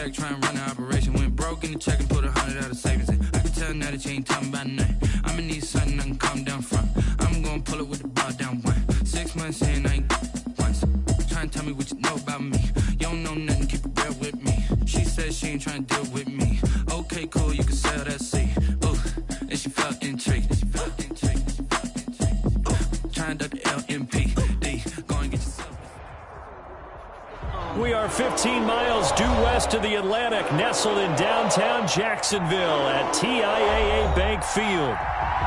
check, try and run the operation. Went broke in the check and put 100 out of savings in. I can tell now that you ain't talking about nothing. I'ma need something I can calm down from. I'm gonna pull it with the bar down one. 6 months in, I ain't once. Try and tell me what you know about me. You don't know nothing, keep it real with me. She said she ain't trying to deal with me. Okay, cool, you can sell that seat. Ooh, and she felt intrigued. Trying to duck the LMPD. Go and get yourself. We are 15 miles due west of the Atlantic, nestled in downtown Jacksonville at TIAA Bank Field.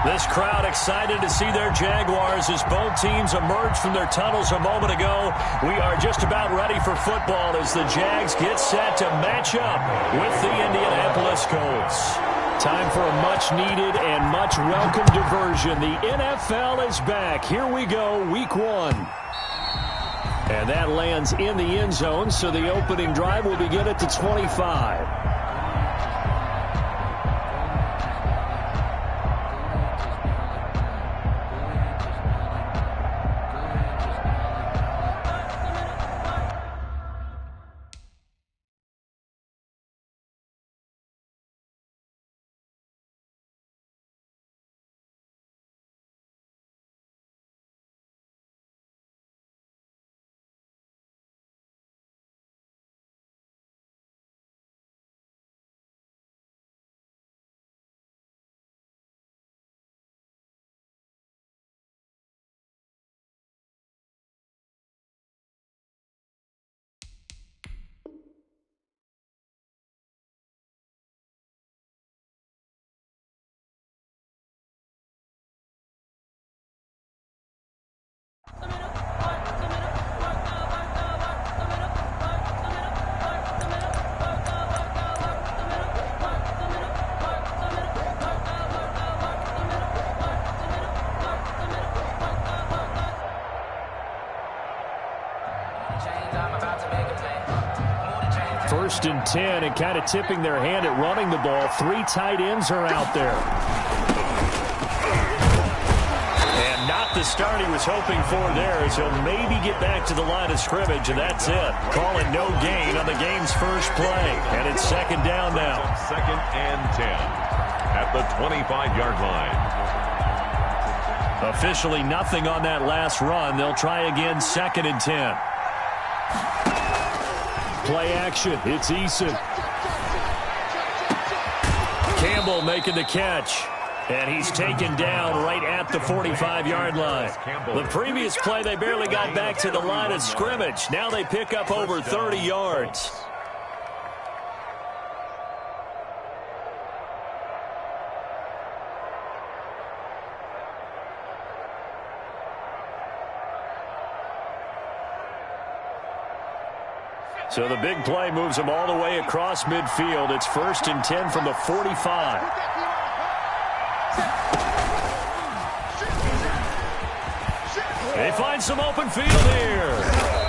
This crowd excited to see their Jaguars as both teams emerged from their tunnels a moment ago. We are just about ready for football as the Jags get set to match up with the Indianapolis Colts. Time for a much-needed and much-welcome diversion. The NFL is back. Here we go, Week 1. And that lands in the end zone, so the opening drive will begin at the 25. First and 10, and kind of tipping their hand at running the ball. 3 tight ends are out there. And not the start he was hoping for there, as he'll maybe get back to the line of scrimmage, and that's it. Call it no gain on the game's first play. And it's second down now. Second and 10 at the 25-yard line. Officially nothing on that last run. They'll try again, second and 10. Play action. It's Eason. Campbell making the catch. And he's taken down right at the 45-yard line. The previous play, they barely got back to the line of scrimmage. Now they pick up over 30 yards. So the big play moves them all the way across midfield. It's first and 10 from the 45. They find some open field here.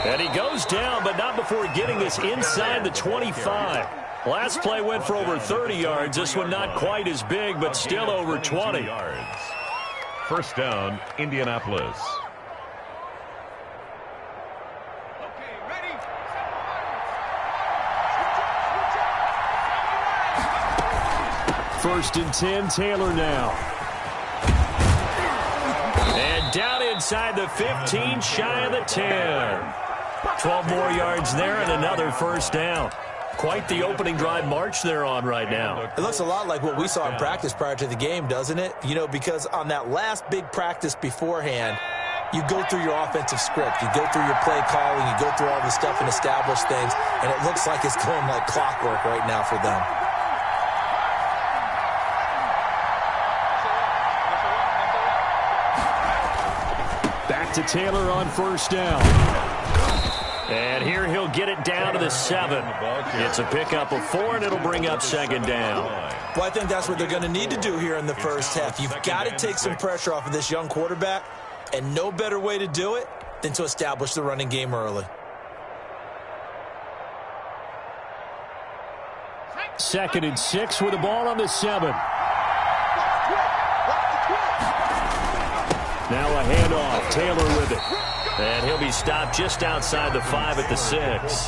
And he goes down, but not before getting this inside the 25. Last play went for over 30 yards. This one not quite as big, but still over 20 yards. First down, Indianapolis. First and 10, Taylor now. And down inside the 15, shy of the 10. 12 more yards there and another first down. Quite the opening drive march they're on right now. It looks a lot like what we saw in practice prior to the game, doesn't it? You know, because on that last big practice beforehand, you go through your offensive script. You go through your play calling. You go through all the stuff and establish things. And it looks like it's going like clockwork right now for them. To Taylor on first down. And here he'll get it down to the 7. It's a pickup of 4, and it'll bring up second down. Well, I think that's what they're going to need to do here in the first half. You've got to take some pressure off of this young quarterback, and no better way to do it than to establish the running game early. Second and 6 with the ball on the 7. Now a handoff. Taylor with it. And he'll be stopped just outside the 5 at the 6.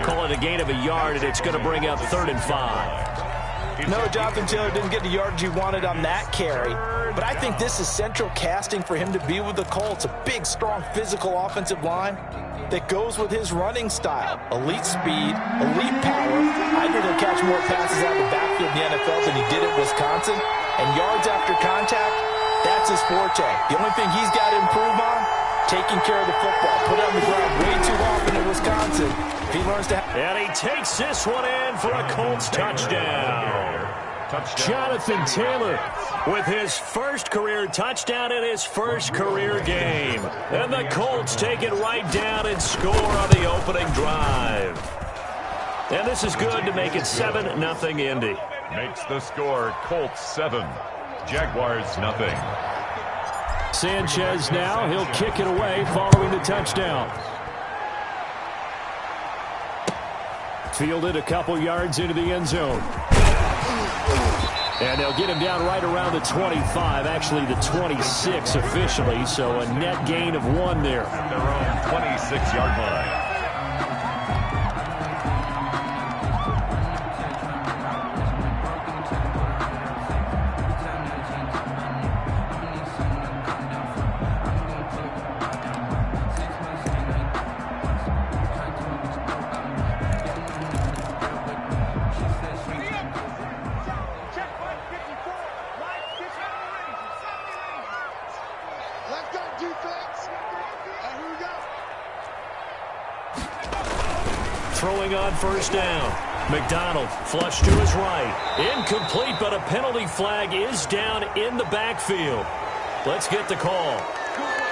Call it a gain of a yard, and it's going to bring up 3rd and 5. No, Jonathan Taylor didn't get the yardage he wanted on that carry. But I think this is central casting for him to be with the Colts. A big, strong, physical offensive line that goes with his running style. Elite speed, elite power. I think he'll catch more passes out of the backfield in the NFL than he did at Wisconsin. And yards after contact, that's his forte. The only thing he's got to improve on, taking care of the football. Put it on the ground way too often in Wisconsin. If he learns to... And he takes this one in for a Colts touchdown. Jonathan Taylor with his first career touchdown in his first career game. And the Colts take it right down and score on the opening drive. And this is good to make it 7-0 Indy. Makes the score Colts 7, Jaguars 0. Sanchez now, he'll kick it away following the touchdown. Fielded a couple yards into the end zone. And they'll get him down right around the 25, actually the 26 officially, so a net gain of 1 there. At their own 26-yard line. Throwing on first down. McDonald flush to his right. Incomplete, but a penalty flag is down in the backfield. Let's get the call.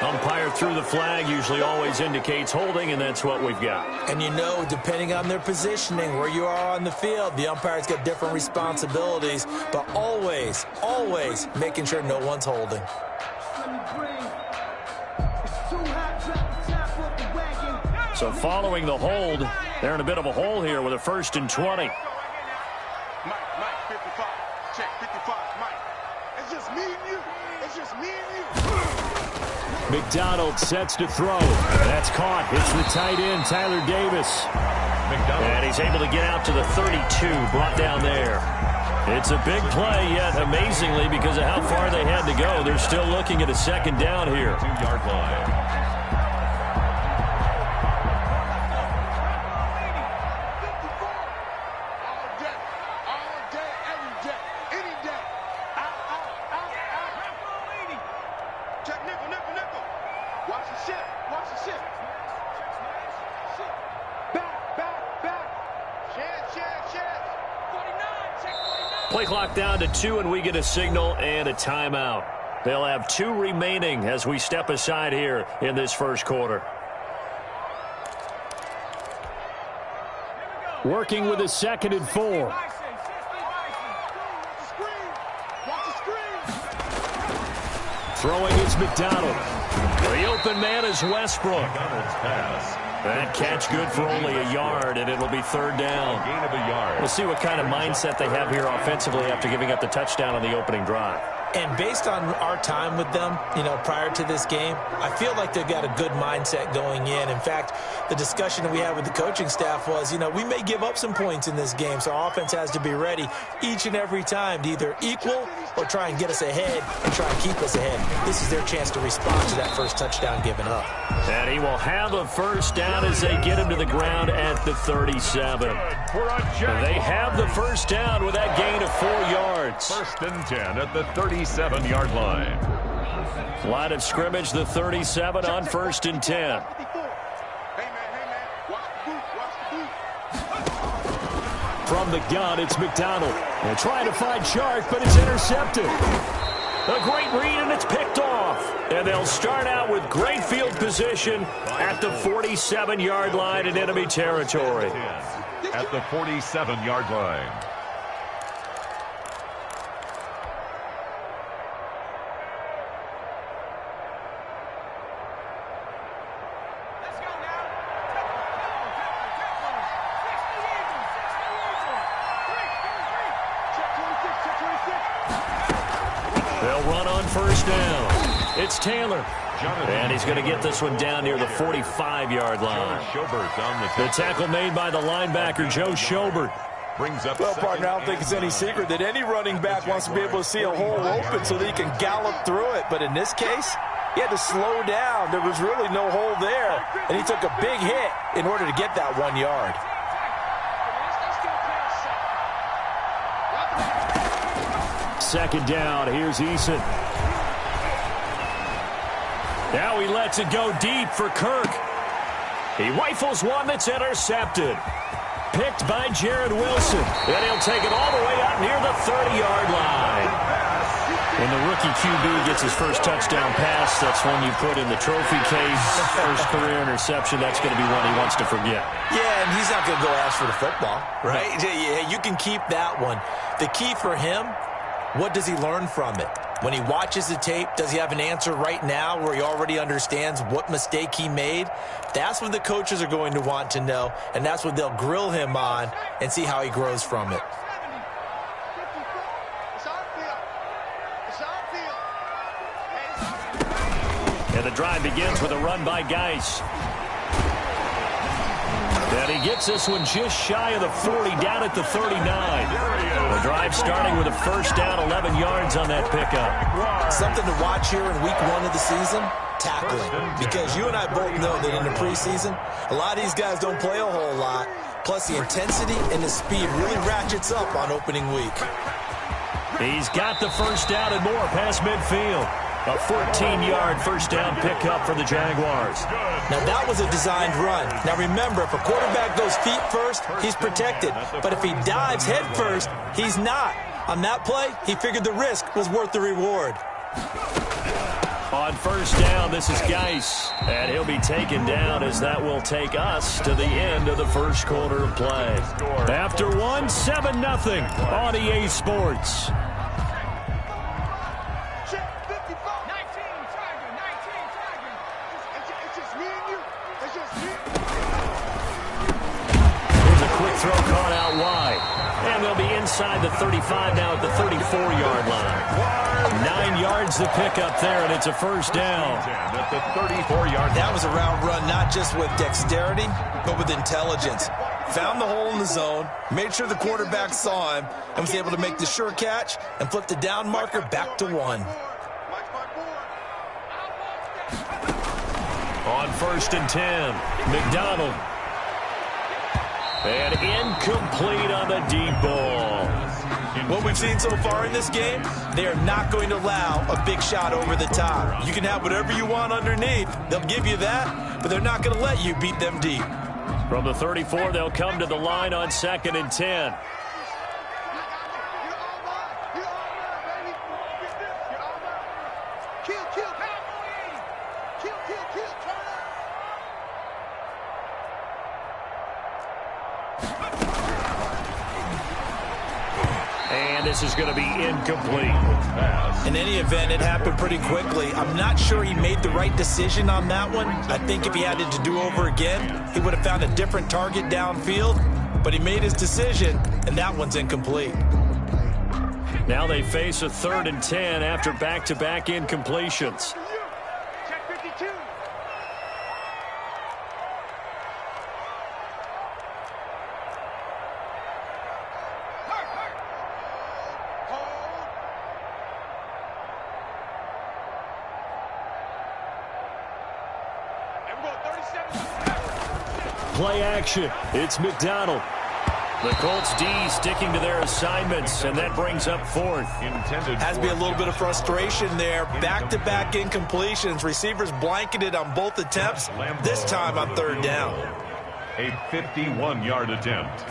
Umpire threw the flag, usually always indicates holding, and that's what we've got. And you know, depending on their positioning, where you are on the field, the umpire's got different responsibilities, but always, always making sure no one's holding. So following the hold, they're in a bit of a hole here with a 1st and 20. Mike, 55. Check, 55, Mike. It's just me and you. It's just me and you. McDonald sets to throw. That's caught. It's the tight end, Tyler Davis. And he's able to get out to the 32, brought down there. It's a big play, yet amazingly, because of how far they had to go, they're still looking at a 2nd down here. 2-yard line. Play clock down to 2, and we get a signal and a timeout. They'll have 2 remaining as we step aside here in this first quarter. Working with a 2nd and 4. Throwing is McDonald. The open man is Westbrook. McDonald's pass. That catch good for only a yard, and it'll be 3rd down. Gain of a yard. We'll see what kind of mindset they have here offensively after giving up the touchdown on the opening drive. And based on our time with them, you know, prior to this game, I feel like they've got a good mindset going in. In fact, the discussion that we had with the coaching staff was, you know, we may give up some points in this game, so our offense has to be ready each and every time to either equal or try and get us ahead and try and keep us ahead. This is their chance to respond to that first touchdown given up. And he will have a 1st down as they get him to the ground at the 37. They have the 1st down with that gain of 4 yards. 1st and 10 at the 37-yard line. Line of scrimmage, the 37 on 1st and 10. From the gun, it's McDonald. They're trying to find Chark, but it's intercepted. A great read, and it's picked off. And they'll start out with great field position at the 47-yard line in enemy territory. At the 47-yard line. They'll run on 1st down. It's Taylor. And he's going to get this one down near the 45-yard line. The tackle made by the linebacker, Joe Schobert. Well, partner, I don't think it's any secret that any running back wants to be able to see a hole open so that he can gallop through it. But in this case, he had to slow down. There was really no hole there, and he took a big hit in order to get that 1 yard. Second down, here's Eason. Now he lets it go deep for Kirk. He rifles one that's intercepted. Picked by Jared Wilson. And he'll take it all the way out near the 30-yard line. When the rookie QB gets his first touchdown pass, that's one you put in the trophy case. First career interception, that's going to be one he wants to forget. Yeah, and he's not going to go ask for the football, right? Yeah, you can keep that one. The key for him, what does he learn from it? When he watches the tape, does he have an answer right now where he already understands what mistake he made? That's what the coaches are going to want to know, and that's what they'll grill him on and see how he grows from it. And the drive begins with a run by Geis. And he gets this one just shy of the 40, down at the 39. The drive starting with a first down, 11 yards on that pickup. Something to watch here in week 1 of the season, tackling. Because you and I both know that in the preseason, a lot of these guys don't play a whole lot. Plus the intensity and the speed really ratchets up on opening week. He's got the first down and more past midfield. A 14-yard first down pickup for the Jaguars. Now, that was a designed run. Now, remember, if a quarterback goes feet first, he's protected. But if he dives head first, he's not. On that play, he figured the risk was worth the reward. On first down, this is Geis. And he'll be taken down as that will take us to the end of the first quarter of play. After one, 7-0 on EA Sports. Throw caught out wide. And they'll be inside the 35 now at the 34-yard line. 9 yards to pick up there, and it's a first down. At the 34-yard line. That was a route run not just with dexterity, but with intelligence. Found the hole in the zone, made sure the quarterback saw him, and was able to make the sure catch and flip the down marker back to 1. On first and 10, McDonald. And incomplete on the deep ball. What we've seen so far in this game, they are not going to allow a big shot over the top. You can have whatever you want underneath. They'll give you that, but they're not going to let you beat them deep. From the 34, they'll come to the line on 2nd and 10. This is going to be incomplete. In any event, it happened pretty quickly. I'm not sure he made the right decision on that one. I think if he had it to do over again, he would have found a different target downfield. But he made his decision, and that one's incomplete. Now they face a 3rd and 10 after back-to-back incompletions. Play action. It's McDonald. The Colts D sticking to their assignments, and that brings up 4th. Has to be a little bit of frustration there. Back-to-back incompletions. Receivers blanketed on both attempts, this time on 3rd down. A 51-yard attempt.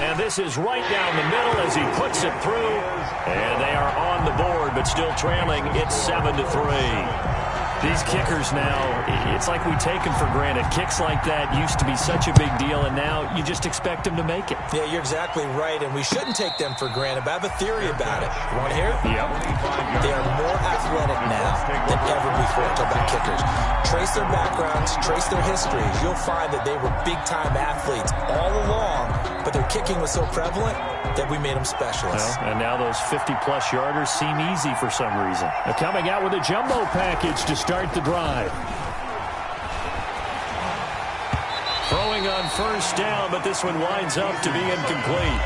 And this is right down the middle as he puts it through. And they are on the board, but still trailing. It's 7-3. These kickers now, it's like we take them for granted. Kicks like that used to be such a big deal, and now you just expect them to make it. Yeah, you're exactly right, and we shouldn't take them for granted, but I have a theory about it. You want to hear it? Yeah. They are more athletic now than ever before. Talk about kickers. Trace their backgrounds, trace their histories. You'll find that they were big-time athletes all along, but their kicking was so prevalent that we made them specialists. Well, and now those 50-plus yarders seem easy for some reason. They're coming out with a jumbo package to start the drive. Throwing on first down, but this one winds up to be incomplete.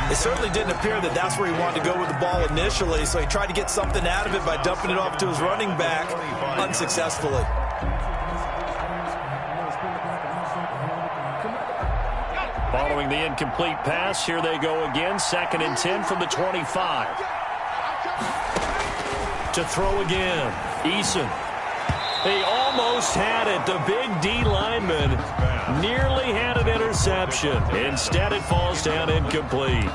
It certainly didn't appear that that's where he wanted to go with the ball initially, so he tried to get something out of it by dumping it off to his running back unsuccessfully. Following the incomplete pass, here they go again. 2nd and 10 from the 25. To throw again, Eason. He almost had it. The big D lineman nearly had an interception. Instead, it falls down incomplete.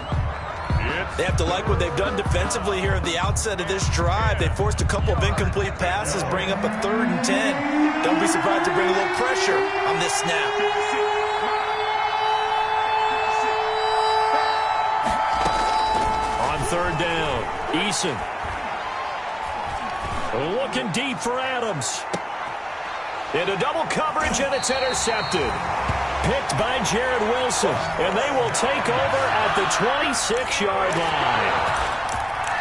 They have to like what they've done defensively here at the outset of this drive. They forced a couple of incomplete passes, bring up a 3rd and 10. Don't be surprised to bring a little pressure on this snap. On 3rd down, Eason. Looking deep for Adams. Into double coverage, and it's intercepted. Picked by Jared Wilson, and they will take over at the 26-yard line.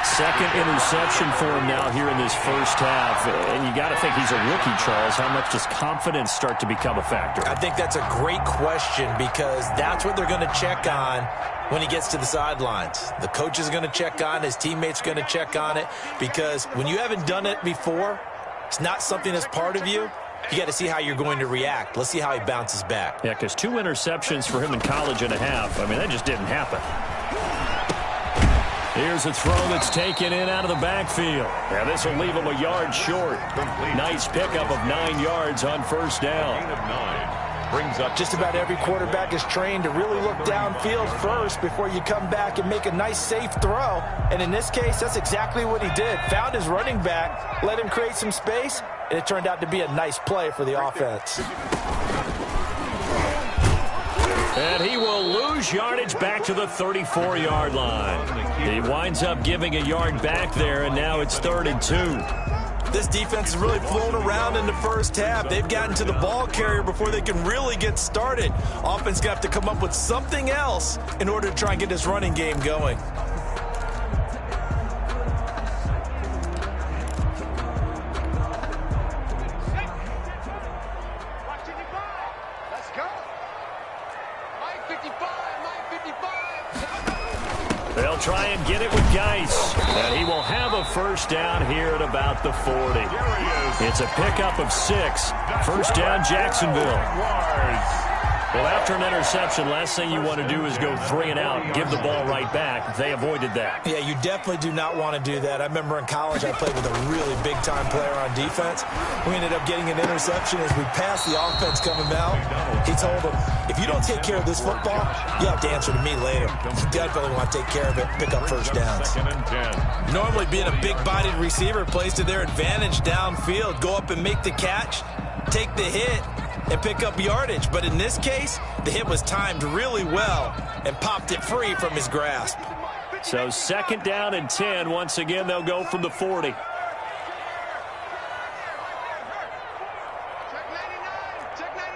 2nd interception for him now here in this first half. And you got to think he's a rookie, Charles. How much does confidence start to become a factor? I think that's a great question because that's what they're going to check on when he gets to the sidelines. The coach is going to check on it. His teammates are going to check on it because when you haven't done it before, it's not something that's part of you. You got to see how you're going to react. Let's see how he bounces back. Yeah, because 2 interceptions for him in college and a half. I mean, that just didn't happen. Here's a throw that's taken in out of the backfield. Yeah, this will leave him a yard short. Nice pickup of 9 yards on first down. Gain of 9. Brings up just about every quarterback is trained to really look downfield first before you come back and make a nice, safe throw. And in this case, that's exactly what he did. Found his running back, let him create some space, and it turned out to be a nice play for the offense. And he will lose yardage back to the 34-yard line. He winds up giving a yard back there, and now it's 3rd and 2. This defense is really flown around in the first half. They've gotten to the ball carrier before they can really get started. Offense going to have to come up with something else in order to try and get this running game going. Let's go. Mike 55, Mike 55. They'll try and get it with Geis. And he will have a first down here at about the 40. It's a pickup of 6. First down, Jacksonville. Well, after an interception, last thing you want to do is go 3 and out, give the ball right back. They avoided that. Yeah, you definitely do not want to do that. I remember in college I played with a really big-time player on defense. We ended up getting an interception as we passed the offense coming out. He told him, if you don't take care of this football, you have to answer to me later. You definitely want to take care of it, pick up first downs. Normally being a big-bodied receiver plays to their advantage downfield. Go up and make the catch, take the hit, and pick up yardage. But in this case, the hit was timed really well and popped it free from his grasp. So 2nd down and 10. Once again, they'll go from the 40. Check 99, check 99.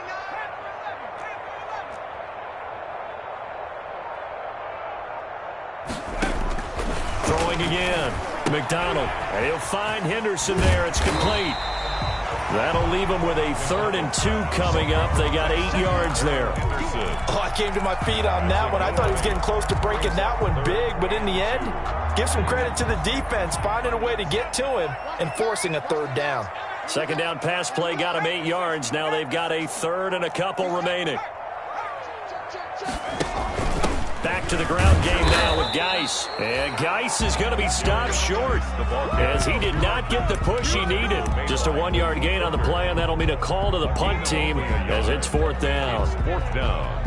Throwing again. McDonald. And he'll find Henderson there. It's complete. That'll leave them with a 3rd and 2 coming up. They got 8 yards there. Oh, I came to my feet on that one. I thought he was getting close to breaking that one big, but in the end, give some credit to the defense, finding a way to get to him and forcing a 3rd down. 2nd down pass play got him 8 yards. Now they've got a 3rd and a couple remaining. Back to the ground game now with Geis. And Geis is going to be stopped short as he did not get the push he needed. Just a 1-yard gain on the play, and that'll mean a call to the punt team as it's 4th down. 4th down.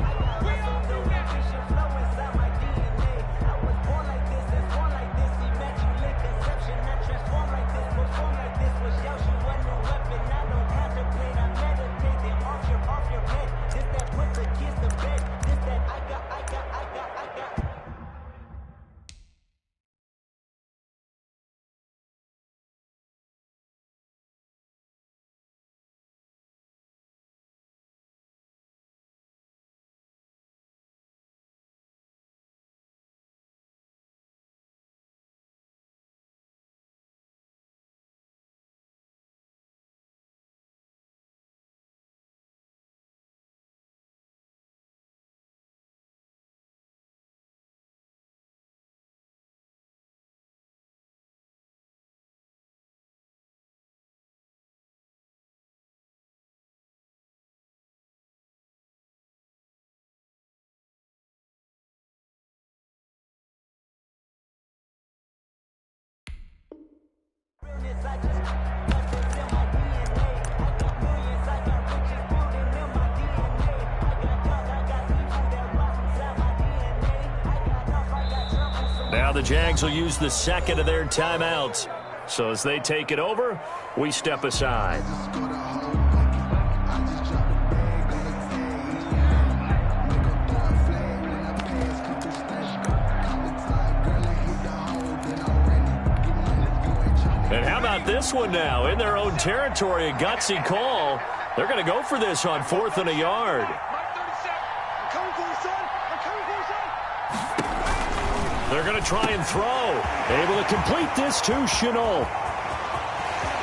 Now the Jags will use the second of their timeouts. So as they take it over, we step aside. And how about this one now? In their own territory, a gutsy call. They're going to go for this on 4th and a yard. They're going to try and throw. Able to complete this to Chenault.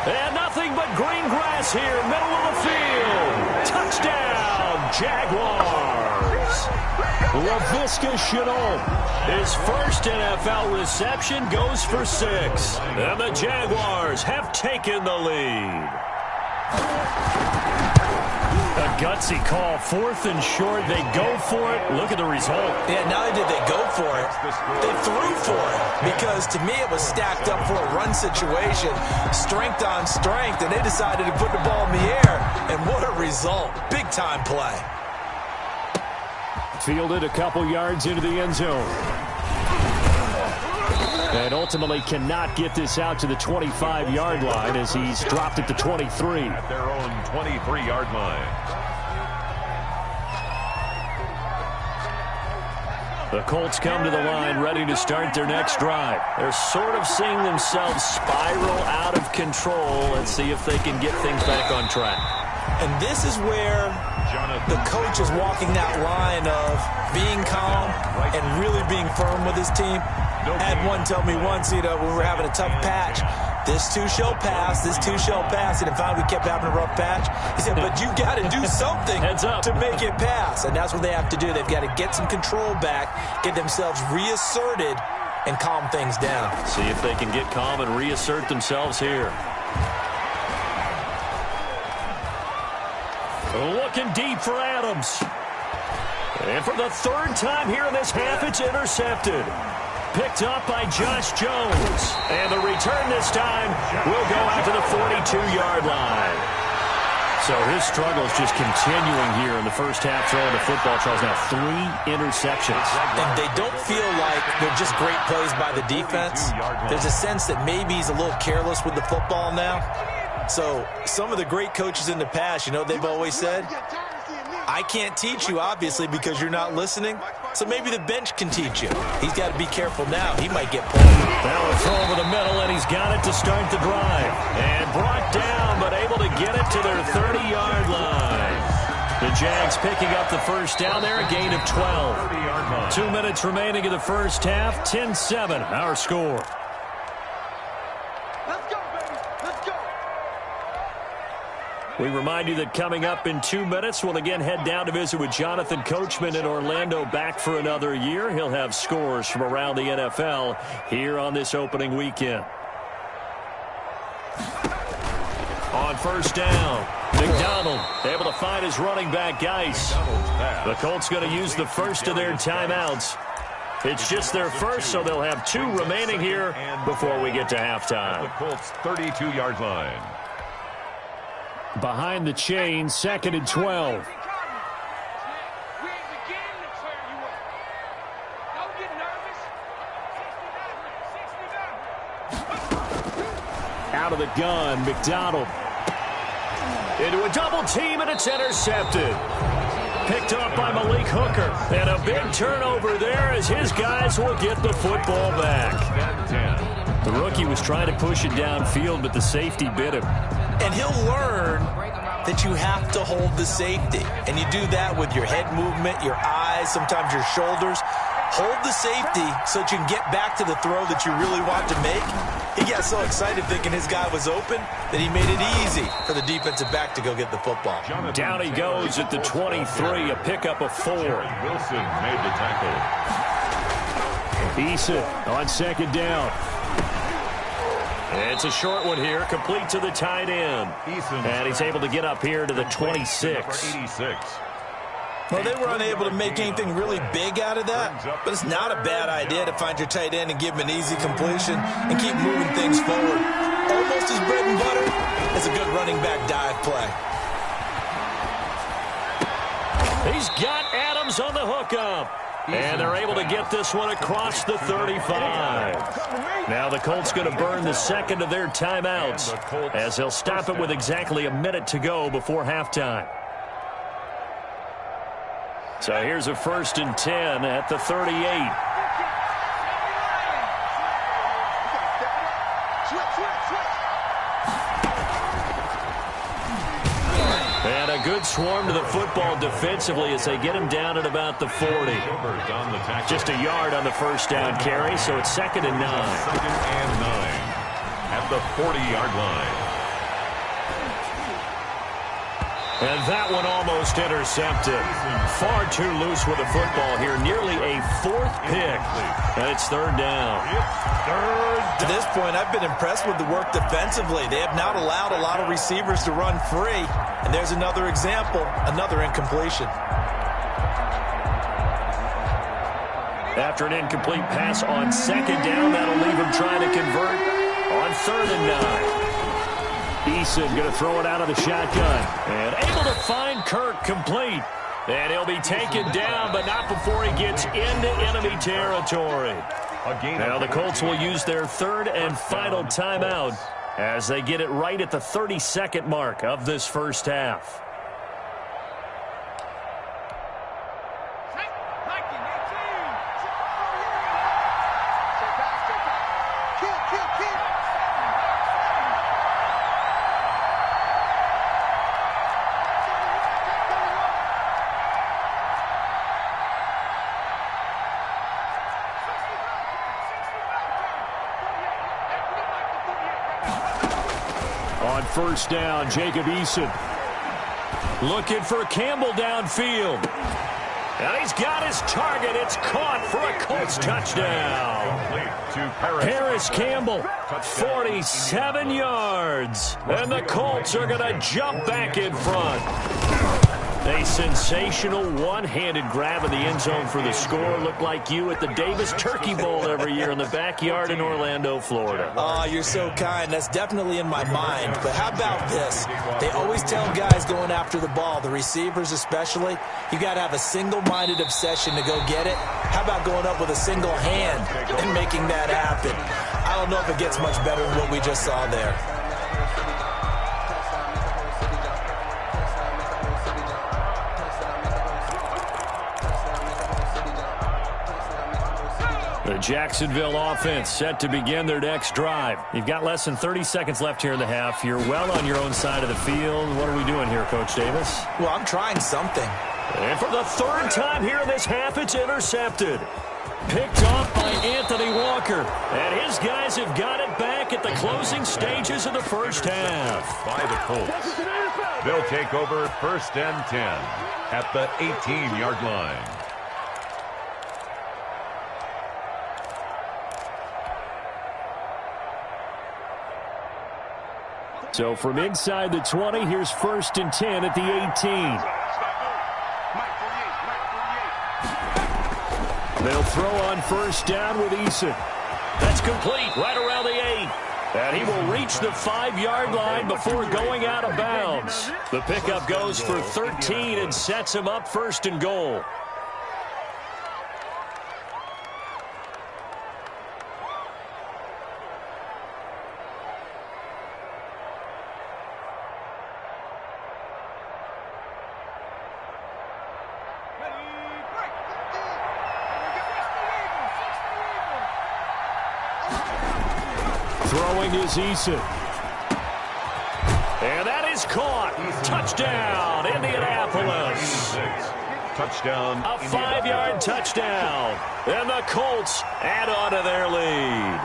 And nothing but green grass here, middle of the field. Touchdown, Jaguars. LaVisca Chenault, his first NFL reception, goes for 6. And the Jaguars have taken the lead. A gutsy call, 4th and short. They go for it. Look at the result. Yeah, not only did they go for it, they threw for it. Because to me, it was stacked up for a run situation, strength on strength, and they decided to put the ball in the air. And what a result. Big-time play. Fielded a couple yards into the end zone. And ultimately cannot get this out to the 25-yard line as he's dropped at the 23. At their own 23-yard line. The Colts come to the line ready to start their next drive. They're sort of seeing themselves spiral out of control. Let's see if they can get things back on track. And this is where the coach is walking that line of being calm and really being firm with his team. I had one tell me once, when we were having a tough patch, this too shall pass, this too shall pass. And in fact, we kept having a rough patch. He said, but you got to do something to make it pass. And that's what they have to do. They've got to get some control back, get themselves reasserted, and calm things down. See if they can get calm and reassert themselves here. Looking deep for Adams. And for the 3rd time here in this half, it's intercepted. Picked up by Josh Jones. And the return this time will go out to the 42-yard line. So his struggle is just continuing here in the first half throwing the football. Charles, now 3 interceptions. And they don't feel like they're just great plays by the defense. There's a sense that maybe he's a little careless with the football now. So some of the great coaches in the past, they've always said, I can't teach you, obviously, because you're not listening. So maybe the bench can teach you. He's got to be careful now. He might get pulled. Now a throw over the middle, and he's got it to start the drive. And brought down, but able to get it to their 30-yard line. The Jags picking up the first down there, a gain of 12. 2 minutes remaining in the first half, 10-7, our score. We remind you that coming up in 2 minutes, we'll again head down to visit with Jonathan Coachman in Orlando, back for another year. He'll have scores from around the NFL here on this opening weekend. On first down, McDonald able to find his running back, Geis. The Colts going to use the first of their timeouts. It's just their first, so they'll have 2 remaining here before we get to halftime. The Colts 32-yard line. Behind the chain, 2nd and 12. Out of the gun, McDonald. Into a double team, and it's intercepted. Picked up by Malik Hooker. And a big turnover there as his guys will get the football back. The rookie was trying to push it downfield, but the safety bit him. And he'll learn that you have to hold the safety. And you do that with your head movement, your eyes, sometimes your shoulders. Hold the safety so that you can get back to the throw that you really want to make. He got so excited thinking his guy was open that he made it easy for the defensive back to go get the football. Down he goes at the 23, a pickup of 4. Wilson made the tackle. Eason on 2nd down. It's a short one here, complete to the tight end. And he's able to get up here to the 26. Well, they were unable to make anything really big out of that, but it's not a bad idea to find your tight end and give him an easy completion and keep moving things forward. Almost as bread and butter as a good running back dive play. He's got Adams on the hookup. And they're able to get this one across the 35. Now the Colts going to burn the second of their timeouts as they'll stop it with exactly a minute to go before halftime. So here's a 1st and 10 at the 38. And a good swarm to the football defensively as they get him down at about the 40. Just a yard on the first down carry, so it's 2nd and 9. 2nd and 9 at the 40-yard line. And that one almost intercepted. Far too loose with the football here. Nearly a 4th pick. And it's 3rd down. To this point, I've been impressed with the work defensively. They have not allowed a lot of receivers to run free. And there's another example, another incompletion. After an incomplete pass on 2nd down, that'll leave him trying to convert on 3rd and 9. Eason going to throw it out of the shotgun. And able to find Kirk complete. And he'll be taken down, but not before he gets into enemy territory. Now the Colts will use their 3rd and final timeout as they get it right at the 32nd mark of this first half. On 1st down, Jacob Eason looking for Campbell downfield. And he's got his target. It's caught for a Colts touchdown. Paris Campbell, 47 yards. And the Colts are going to jump back in front. A sensational one-handed grab in the end zone for the score. Looked like you at the Davis Turkey Bowl every year in the backyard in Orlando, Florida. Oh, you're so kind. That's definitely in my mind. But how about this? They always tell guys going after the ball, the receivers especially, you got to have a single-minded obsession to go get it. How about going up with a single hand and making that happen? I don't know if it gets much better than what we just saw there. The Jacksonville offense set to begin their next drive. You've got less than 30 seconds left here in the half. You're well on your own side of the field. What are we doing here, Coach Davis? Well, I'm trying something. And for the 3rd time here in this half, it's intercepted. Picked off by Anthony Walker. And his guys have got it back at the closing stages of the first half. By the Colts. They'll take over 1st and 10 at the 18-yard line. So from inside the 20, here's 1st and 10 at the 18. They'll throw on 1st down with Eason. That's complete right around the 8. And he will reach the 5-yard line before going out of bounds. The pickup goes for 13 and sets him up 1st and goal. Throwing is Eason. And that is caught. Touchdown, Indianapolis. Touchdown. A 5-yard touchdown. And the Colts add on to their lead.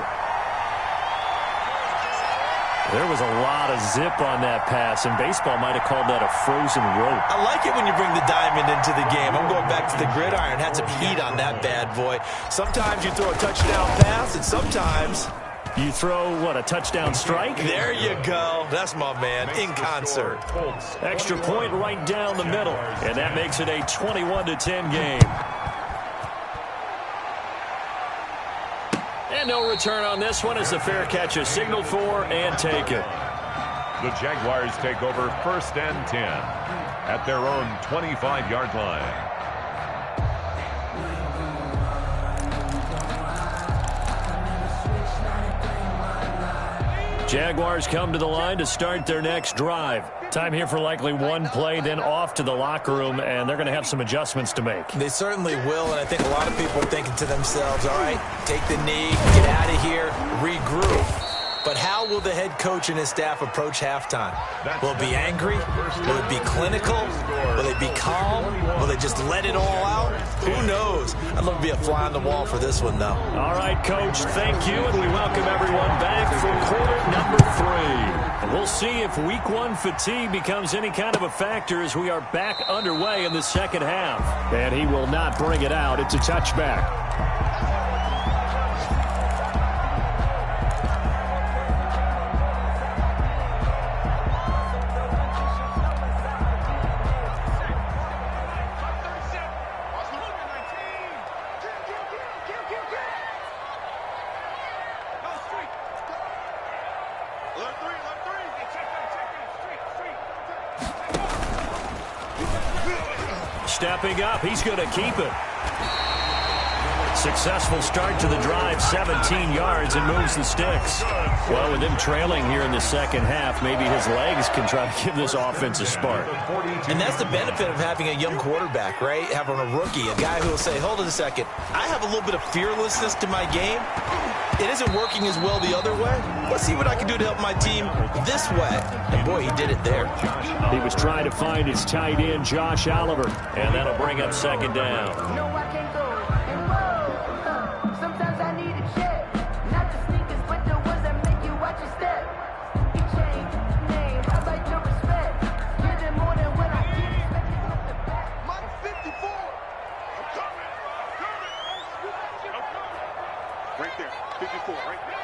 There was a lot of zip on that pass, and baseball might have called that a frozen rope. I like it when you bring the diamond into the game. I'm going back to the gridiron. Had some heat on that bad boy. Sometimes you throw a touchdown pass, and sometimes you throw, what, a touchdown strike? There you go. That's my man, in concert. Extra point right down the middle, and that makes it a 21-10 game. And no return on this one as the fair catch is signaled for and taken. The Jaguars take over 1st and 10 at their own 25-yard line. Jaguars come to the line to start their next drive. Time here for likely one play, then off to the locker room, and they're going to have some adjustments to make. They certainly will, and I think a lot of people are thinking to themselves, all right, take the knee, get out of here, regroup. But how will the head coach and his staff approach halftime? Will it be angry? Will it be clinical? Will they be calm? Will they just let it all out? Who knows? I'd love to be a fly on the wall for this one, though. All right, Coach, thank you, and we welcome everyone back for quarter number 3. And we'll see if week 1 fatigue becomes any kind of a factor as we are back underway in the second half. And he will not bring it out. It's a touchback. Stepping up, he's going to keep it. Successful start to the drive, 17 yards, and moves the sticks. Well, with him trailing here in the second half, maybe his legs can try to give this offense a spark. And that's the benefit of having a young quarterback, right? Having a rookie, a guy who will say, hold on a second, I have a little bit of fearlessness to my game. It isn't working as well the other way. Let's see what I can do to help my team this way. And, boy, he did it there. He was trying to find his tight end, Josh Oliver, and that'll bring up second down. No, I can't go. And whoa, sometimes I need a check. Not the sneakers, but the ones that make you watch your step. You change name, I like your respect. You're the more than what I get expected from the back. Mike 54. I'm coming. Right there. 54, right there.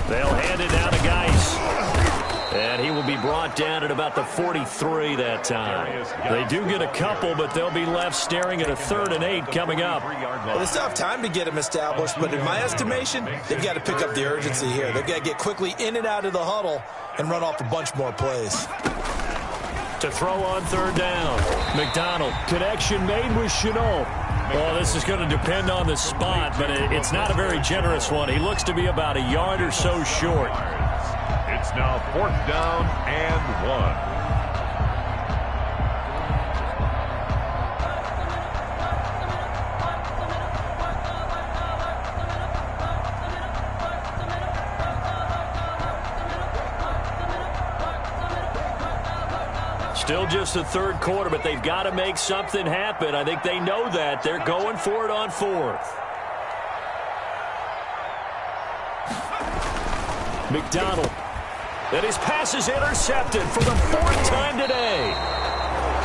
They'll hand it down to Geis. And he will be brought down at about the 43 that time. They do get a couple, but they'll be left staring at a 3rd and 8 coming up. Well, they still have time to get him established, but in my estimation, they've got to pick up the urgency here. They've got to get quickly in and out of the huddle and run off a bunch more plays. To throw on 3rd down. McDonald, connection made with Chenault. Well, this is going to depend on the spot, but it's not a very generous one. He looks to be about a yard or so short. It's now 4th down and 1. Still just the 3rd quarter, but they've got to make something happen. I think they know that. They're going for it on 4th. McDonald. And his pass is intercepted for the 4th time today.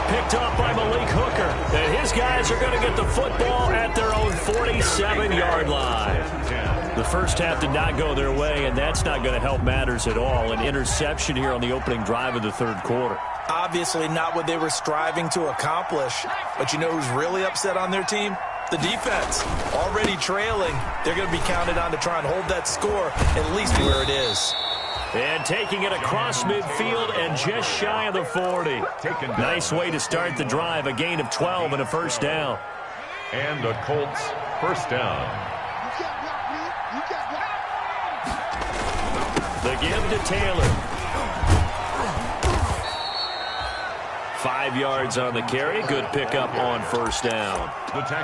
Picked up by Malik Hooker. And his guys are going to get the football at their own 47-yard line. The first half did not go their way, and that's not going to help matters at all. An interception here on the opening drive of the 3rd quarter. Obviously not what they were striving to accomplish. But you know who's really upset on their team? The defense. Already trailing. They're going to be counted on to try and hold that score at least where it is. And taking it across midfield and just shy of the 40. Nice way to start the drive. A gain of 12 and a 1st down. And a Colts 1st down. The give to Taylor. 5 yards on the carry. Good pickup on 1st down.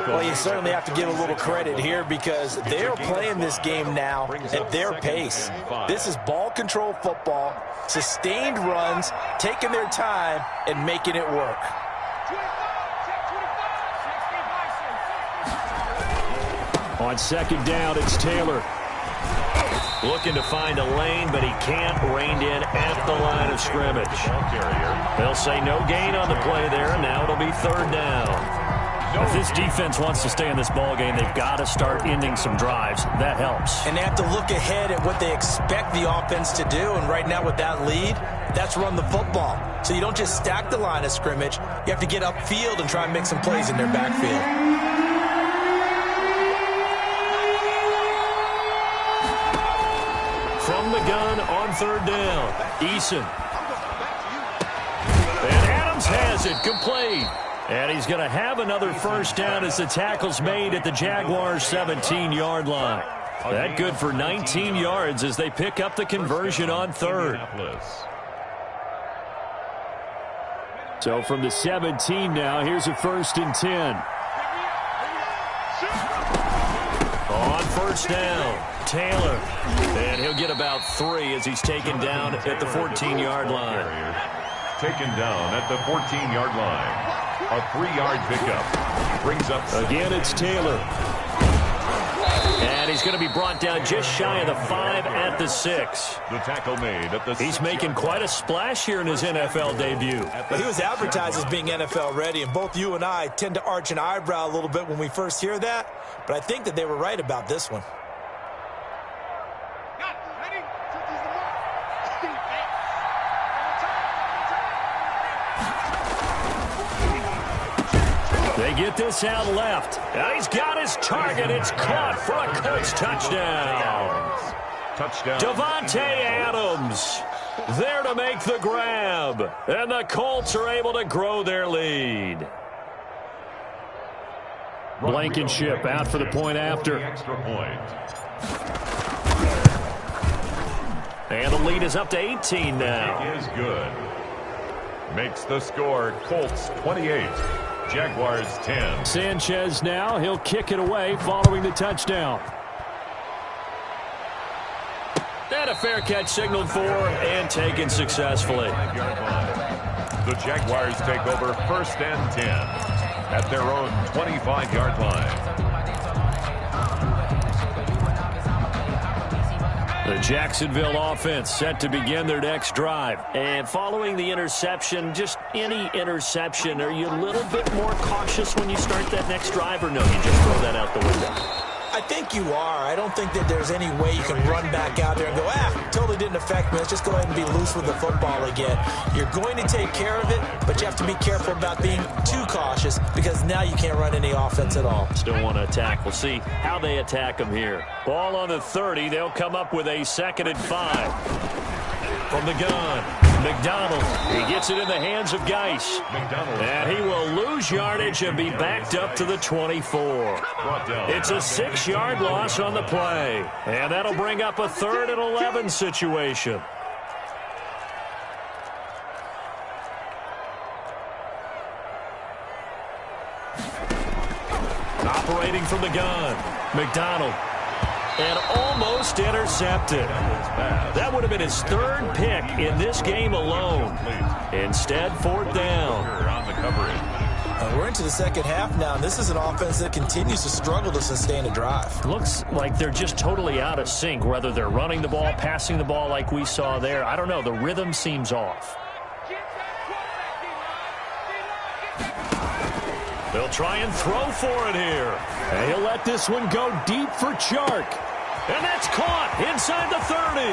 Well, you certainly have to give a little credit here because they're playing this game now at their pace. This is ball control football, sustained runs, taking their time, and making it work. On 2nd down, it's Taylor. Looking to find a lane, but he can't. Reined in at the line of scrimmage. They'll say no gain on the play there, and now it'll be 3rd down. If this defense wants to stay in this ballgame, they've got to start ending some drives. That helps. And they have to look ahead at what they expect the offense to do, and right now with that lead, that's run the football. So you don't just stack the line of scrimmage. You have to get upfield and try and make some plays in their backfield. From the gun on 3rd down, Eason. And Adams has it, complete. And he's going to have another first down as the tackle's made at the Jaguars' 17-yard line. That good for 19 yards as they pick up the conversion on third. So from the 17 now, here's a 1st and 10. On first down, Taylor. And he'll get about 3 as he's taken down at the 14-yard line. Taken down at the 14-yard line. A 3-yard pickup. Brings up... Again, it's Taylor. And he's going to be brought down just shy of the 5 at the 6. The tackle made at the... He's making quite a splash here in his NFL debut. Well, he was advertised as being NFL ready, and both you and I tend to arch an eyebrow a little bit when we first hear that. But I think that they were right about this one. They get this out left. And he's got his target. It's caught for a Colts touchdown. Touchdown. Devontae Adams there to make the grab. And the Colts are able to grow their lead. Blankenship out for the point after. Extra point. And the lead is up to 18 now. It is good. Makes the score Colts 28. Jaguars 10. Sanchez now. He'll kick it away following the touchdown. And a fair catch signaled for and taken successfully. The Jaguars take over 1st and 10 at their own 25-yard line. The Jacksonville offense set to begin their next drive. And following the interception, just any interception, are you a little bit more cautious when you start that next drive, or no, you just throw that out the window? I think you are. I don't think that there's any way you can run back out there and go, totally didn't affect me. Let's just go ahead and be loose with the football again. You're going to take care of it, but you have to be careful about being too cautious because now you can't run any offense at all. Still want to attack. We'll see how they attack them here. Ball on the 30. They'll come up with a 2nd and 5. From the gun, McDonald. He gets it in the hands of Geis. And he will lose yardage and be backed up to the 24. It's a 6-yard loss on the play. And that'll bring up a 3rd and 11 situation. Operating from the gun, McDonald. And almost intercepted. That would have been his 3rd pick in this game alone. Instead, 4th down. We're into the second half now, and this is an offense that continues to struggle to sustain a drive. Looks like they're just totally out of sync, whether they're running the ball, passing the ball like we saw there. I don't know. The rhythm seems off. They'll try and throw for it here. And he'll let this one go deep for Chark. And that's caught inside the 30.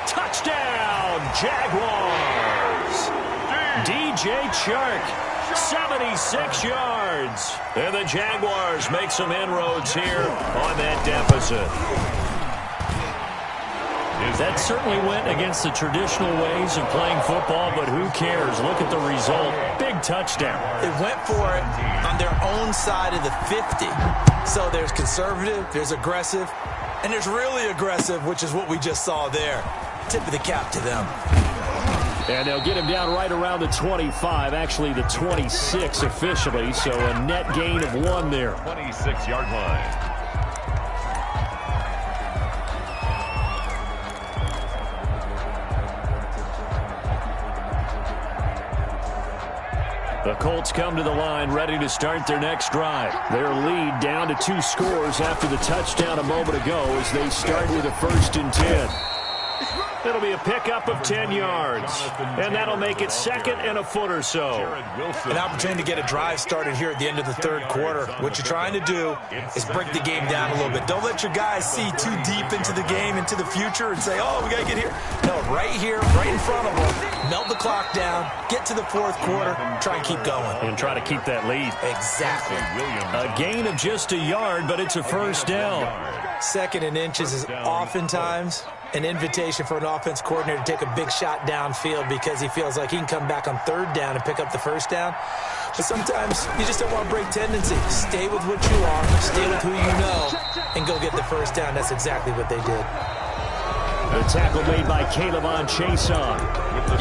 Touchdown, Jaguars. DJ Chark, 76 yards. And the Jaguars make some inroads here on that deficit. That certainly went against the traditional ways of playing football, but who cares? Look at the result. Big touchdown. They went for it on their own side of the 50. So there's conservative, there's aggressive, and there's really aggressive, which is what we just saw there. Tip of the cap to them. And they'll get him down right around the 25, actually the 26 officially, so a net gain of 1 there. 26-yard line. The Colts come to the line ready to start their next drive. Their lead down to 2 scores after the touchdown a moment ago as they start with a 1st and 10. It'll be a pickup of 10 yards, and that'll make it 2nd and a foot or so. An opportunity to get a drive started here at the end of the 3rd quarter. What you're trying to do is break the game down a little bit. Don't let your guys see too deep into the game, into the future, and say, oh, we got to get here. No, right here, right in front of them. Melt the clock down, get to the 4th quarter, try and keep going. And try to keep that lead. Exactly. A gain of just a yard, but it's a 1st down. 2nd and inches is oftentimes an invitation for an offense coordinator to take a big shot downfield because he feels like he can come back on third down and pick up the first down. But sometimes you just don't want to break tendency. Stay with what you are, stay with who you know, and go get the first down. That's exactly what they did. The tackle made by Caleb Chason.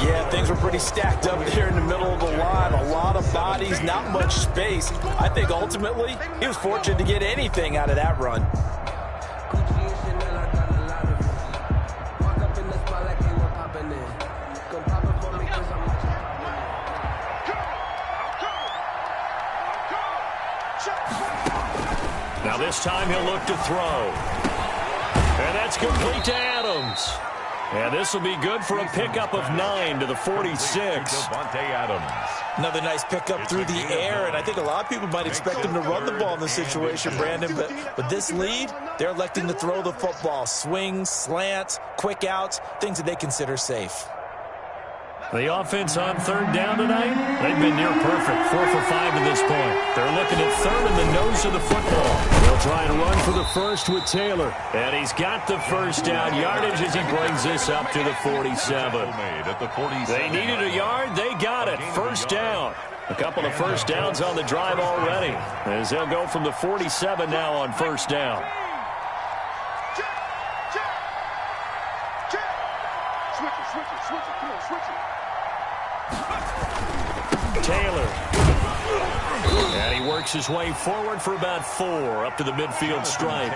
Yeah, things were pretty stacked up there in the middle of the line. A lot of bodies, not much space. I think ultimately he was fortunate to get anything out of that run. Now this time he'll look to throw. And that's complete to Adams. And this will be good for a pickup of 9 to the 46. Another nice pickup through the air, and I think a lot of people might expect him to run the ball in this situation, Brandon, but with this lead, they're electing to throw the football. Swings, slants, quick outs, things that they consider safe. The offense on third down tonight, they've been near perfect, 4 for 5 to this point. They're looking at third in the nose of the football. They'll try and run for the first with Taylor. And he's got the first down yardage as he brings this up to the 47. They needed a yard, they got it. First down. A couple of first downs on the drive already, as they'll go from the 47 now on first down. Taylor. And he works his way forward for about 4 up to the midfield stripe.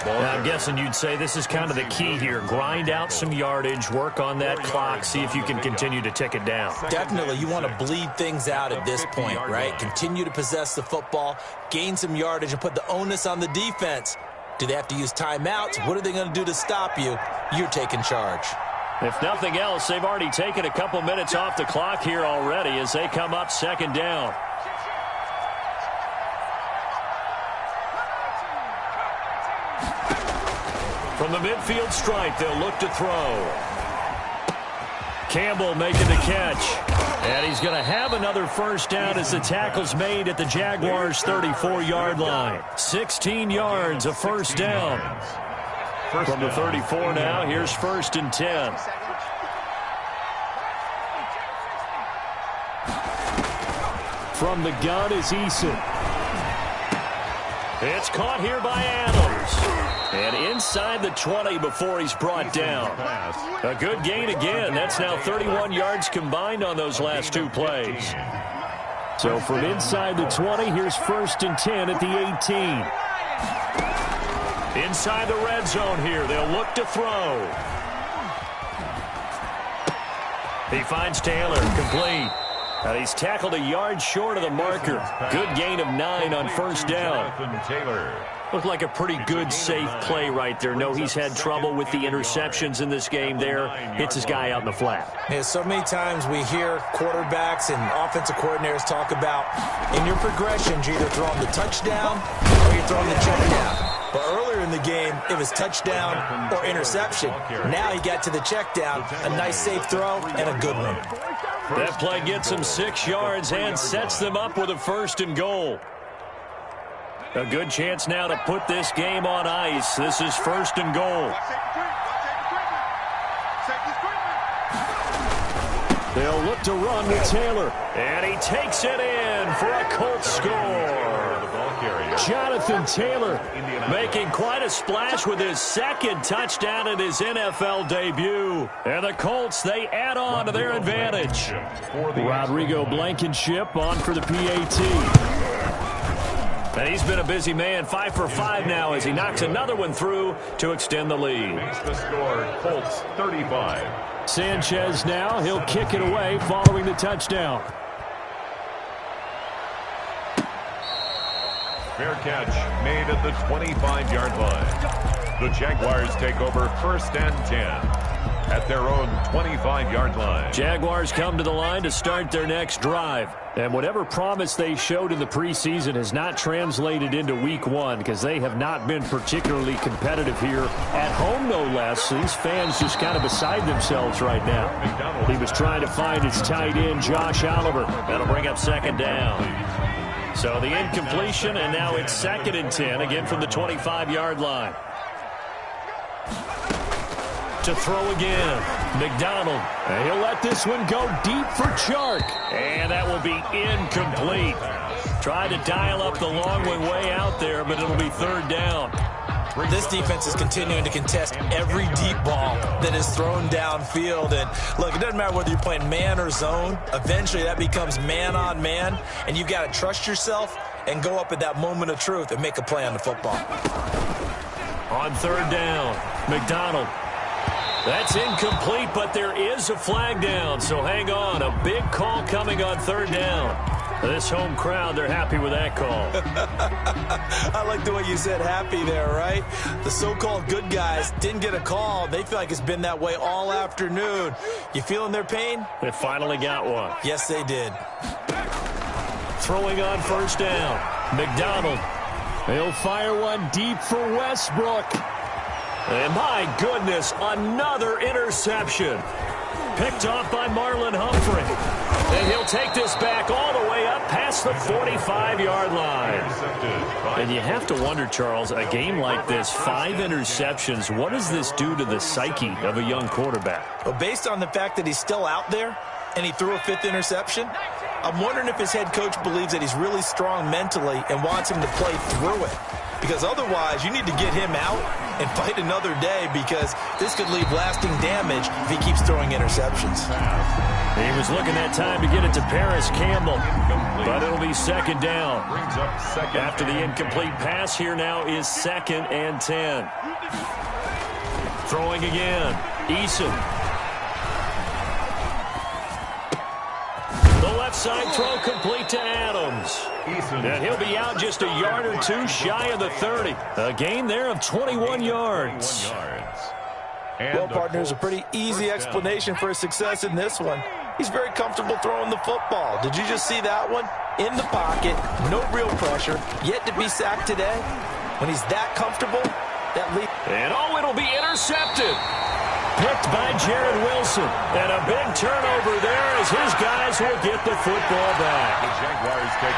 Now, I'm guessing you'd say this is kind of the key here. Grind out some yardage, work on that clock, see if you can continue to tick it down. Definitely. You want to bleed things out at this point, right? Continue to possess the football, gain some yardage, and put the onus on the defense. Do they have to use timeouts? What are they going to do to stop you? You're taking charge. If nothing else, they've already taken a couple minutes off the clock here already as they come up second down. From the midfield stripe, they'll look to throw. Campbell making the catch. And he's going to have another first down as the tackle's made at the Jaguars' 34-yard line. 16 yards, a first down. From the 34 now, here's 1st and 10. From the gun is Eason. It's caught here by Adams. And inside the 20 before he's brought down. A good gain again. That's now 31 yards combined on those last 2 plays. So from inside the 20, here's 1st and 10 at the 18. Inside the red zone here, they'll look to throw. He finds Taylor, complete. And he's tackled a yard short of the marker. Good gain of 9 on first down. Looked like a pretty good, safe play right there. No, he's had trouble with the interceptions in this game there. Hits his guy out in the flat. Yeah, so many times we hear quarterbacks and offensive coordinators talk about in your progressions, you're either throwing the touchdown or you're throwing the check down. But earlier in the game, it was touchdown or interception. Now he got to the check down, a nice safe throw, and a good one. That play gets him 6 yards and sets them up with a 1st and goal. A good chance now to put this game on ice. This is 1st and goal. They'll look to run with Taylor. And he takes it in for a Colts score. Jonathan Taylor making quite a splash with his 2nd touchdown in his NFL debut. And the Colts, they add on to their advantage. Rodrigo Blankenship on for the PAT. And he's been a busy man, 5 for 5 now as he knocks another one through to extend the lead. Makes the score, Colts 35. Sanchez now, he'll kick it away following the touchdown. Fair catch made at the 25-yard line. The Jaguars take over 1st and 10 at their own 25-yard line. Jaguars come to the line to start their next drive. And whatever promise they showed in the preseason has not translated into week 1 because they have not been particularly competitive here at home, no less. These fans just kind of beside themselves right now. He was trying to find his tight end, Josh Oliver. That'll bring up 2nd down. So the incompletion, and now it's 2nd and 10, again from the 25-yard line. To throw again, McDonald. And he'll let this one go deep for Chark. And that will be incomplete. Tried to dial up the long one way out there, but it'll be third down. This defense is continuing to contest every deep ball that is thrown downfield. And look, it doesn't matter whether you're playing man or zone. Eventually that becomes man on man, and you've got to trust yourself and go up at that moment of truth and make a play on the football. On third down, McDonald. That's incomplete, but there is a flag down, so hang on. A big call coming on third down. This home crowd, they're happy with that call. I like the way you said happy there, right? The so-called good guys didn't get a call. They feel like it's been that way all afternoon. You feeling their pain? They finally got one. Yes, they did. Throwing on first down, McDonald. He'll fire one deep for Westbrook. And my goodness, another interception. Picked off by Marlon Humphrey. And he'll take this back all the way up past the 45-yard line. And you have to wonder, Charles, a game like this, 5 interceptions, what does this do to the psyche of a young quarterback? Well, based on the fact that he's still out there and he threw a 5th interception, I'm wondering if his head coach believes that he's really strong mentally and wants him to play through it. Because otherwise, you need to get him out and fight another day, because this could leave lasting damage if he keeps throwing interceptions. He was looking that time to get it to Paris Campbell, but it'll be second down. After the incomplete pass, here now is 2nd and 10. Throwing again, Eason. The left side throw complete to Adams. And he'll be out just a yard or two shy of the 30. A gain there of 21 yards. Well, partners, a pretty easy explanation for his success in this one. He's very comfortable throwing the football. Did you just see that one? In the pocket, no real pressure, yet to be sacked today. When he's that comfortable, that lead. And it'll be intercepted. Picked by Jared Wilson. And a big turnover there as his guys will get the football back.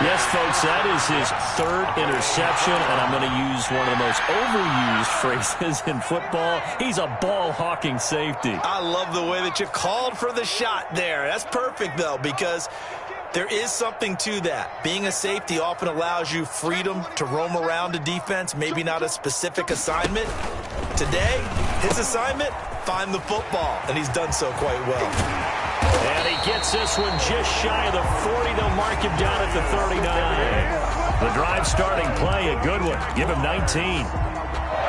Yes, folks, that is his 3rd interception, and I'm going to use one of the most overused phrases in football. He's a ball-hawking safety. I love the way that you called for the shot there. That's perfect, though, because there is something to that. Being a safety often allows you freedom to roam around a defense, maybe not a specific assignment. Today, his assignment, find the football, and he's done so quite well. And he gets this one just shy of the 40. They'll mark him down at the 39. The drive starting play, a good one. Give him 19.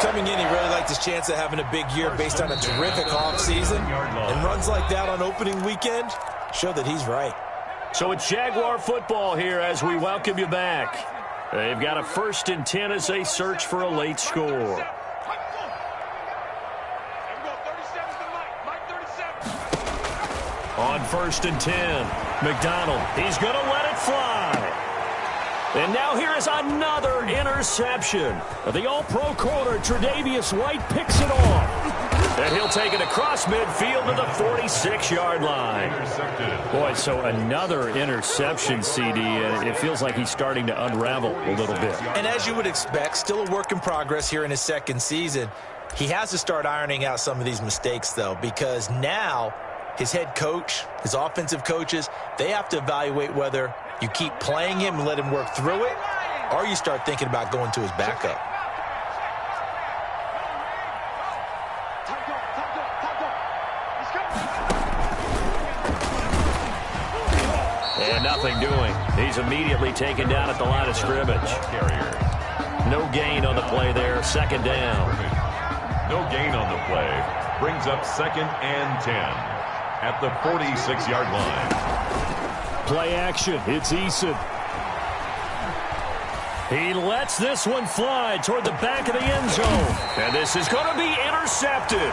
Coming in, he really liked his chance of having a big year based on a terrific offseason. And runs like that on opening weekend show that he's right. So it's Jaguar football here as we welcome you back. They've got a 1st and 10 as they search for a late score. On 1st and 10, McDonald, he's going to let it fly. And now here is another interception. The all-pro corner, Tre'Davious White, picks it off. And he'll take it across midfield to the 46-yard line. Boy, so another interception, CD, and it feels like he's starting to unravel a little bit. And as you would expect, still a work in progress here in his 2nd season. He has to start ironing out some of these mistakes, though, because now his head coach, his offensive coaches, they have to evaluate whether you keep playing him and let him work through it, or you start thinking about going to his backup. And nothing doing. He's immediately taken down at the line of scrimmage. No gain on the play there. 2nd down. No gain on the play. Brings up 2nd and 10 at the 46-yard line. Play action. It's Eason. He lets this one fly toward the back of the end zone. And this is going to be intercepted.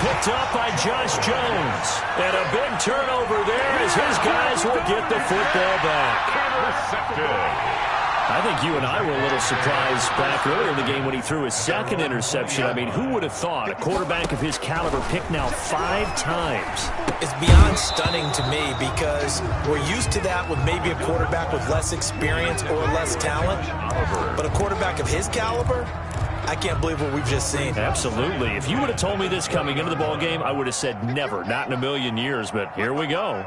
Picked up by Josh Jones. And a big turnover there as his guys will get the football back. Intercepted. I think you and I were a little surprised back earlier in the game when he threw his 2nd interception. I mean, who would have thought a quarterback of his caliber picked now 5 times? It's beyond stunning to me because we're used to that with maybe a quarterback with less experience or less talent. But a quarterback of his caliber, I can't believe what we've just seen. Absolutely. If you would have told me this coming into the ball game, I would have said never, not in a million years, but here we go.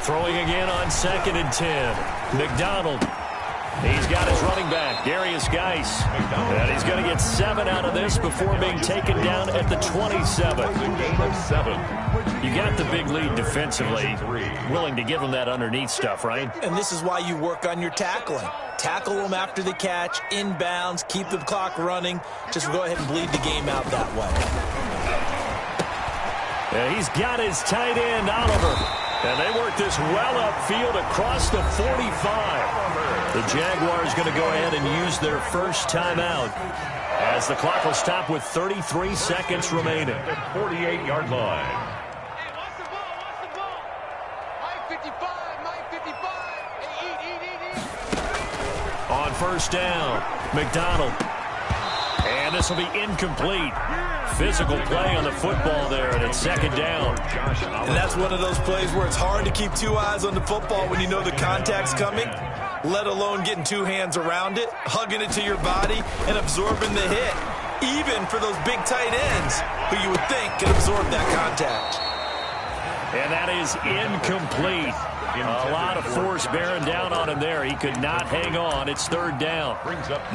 Throwing again on 2nd and 10. McDonald. He's got his running back, Darius Geis. And he's going to get 7 out of this before being taken down at the 27. Gain of 7. You got the big lead defensively. Willing to give him that underneath stuff, right? And this is why you work on your tackling. Tackle them after the catch, inbounds, keep the clock running. Just go ahead and bleed the game out that way. And he's got his tight end, Oliver. And they work this well upfield across the 45. The Jaguars going to go ahead and use their first timeout as the clock will stop with 33 seconds remaining. At the 48-yard line. Hey, what's the ball? What's the ball? Mike 55, Mike 55. Eat. On first down, McDonald. And this will be incomplete. Physical play on the football there, and it's 2nd down. And that's one of those plays where it's hard to keep 2 eyes on the football when you know the contact's coming, let alone getting 2 hands around it, hugging it to your body, and absorbing the hit, even for those big tight ends who you would think can absorb that contact. And that is incomplete. A lot of force bearing down on him there. He could not hang on. It's 3rd down.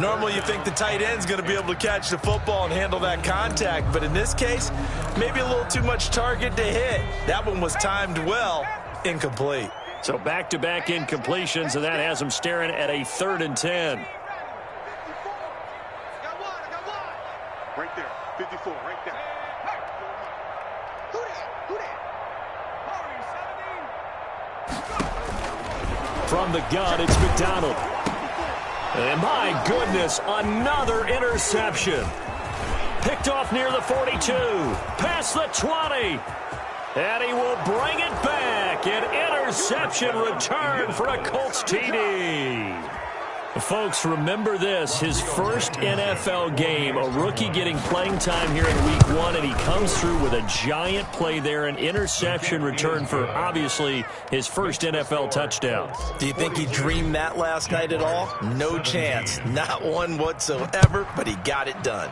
Normally you think the tight end's going to be able to catch the football and handle that contact, but in this case, maybe a little too much target to hit. That one was timed well, incomplete. So back-to-back incompletions, and that has him staring at a 3rd and 10. Right there, 54, right there. Who that? From the gun, it's McDonald. And my goodness, another interception. Picked off near the 42, past the 20. And he will bring it back. An interception return for a Colts TD. Folks, remember this, his first NFL game, a rookie getting playing time here in week 1, and he comes through with a giant play there, an interception return for, obviously, his first NFL touchdown. Do you think he dreamed that last night at all? No chance. Not one whatsoever, but he got it done.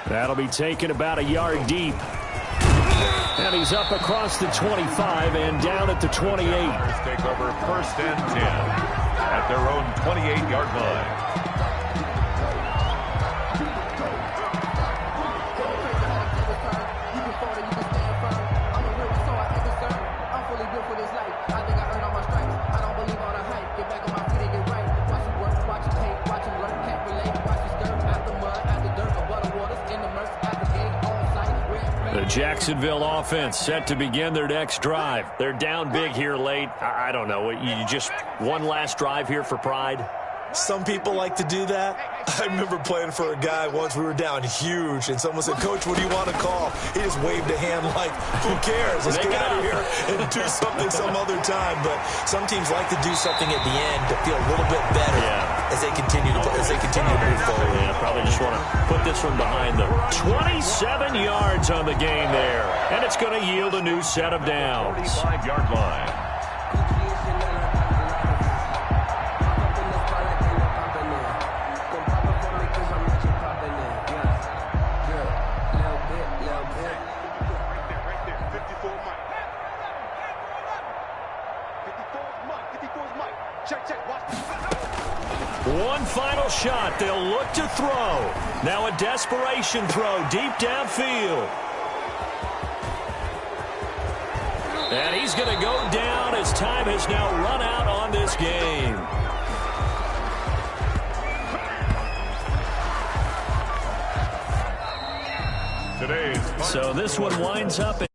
That'll be taken about a yard deep. And he's up across the 25 and down at the 28. Take over 1st and 10 at their own 28-yard line. Jacksonville offense set to begin their next drive. They're down big here late. I don't know. You just one last drive here for pride? Some people like to do that. I remember playing for a guy once. We were down huge, and someone said, "Coach, what do you want to call?" He just waved a hand like, "Who cares? Let's get out of here and do something some other time." But some teams like to do something at the end to feel a little bit better as they continue to move forward. Yeah, probably just want to put this one behind them. 27 yards on the game there, and it's going to yield a new set of downs. 45-yard line. One final shot. They'll look to throw. Now a desperation throw deep downfield. And he's going to go down as time has now run out on this game. So this one winds up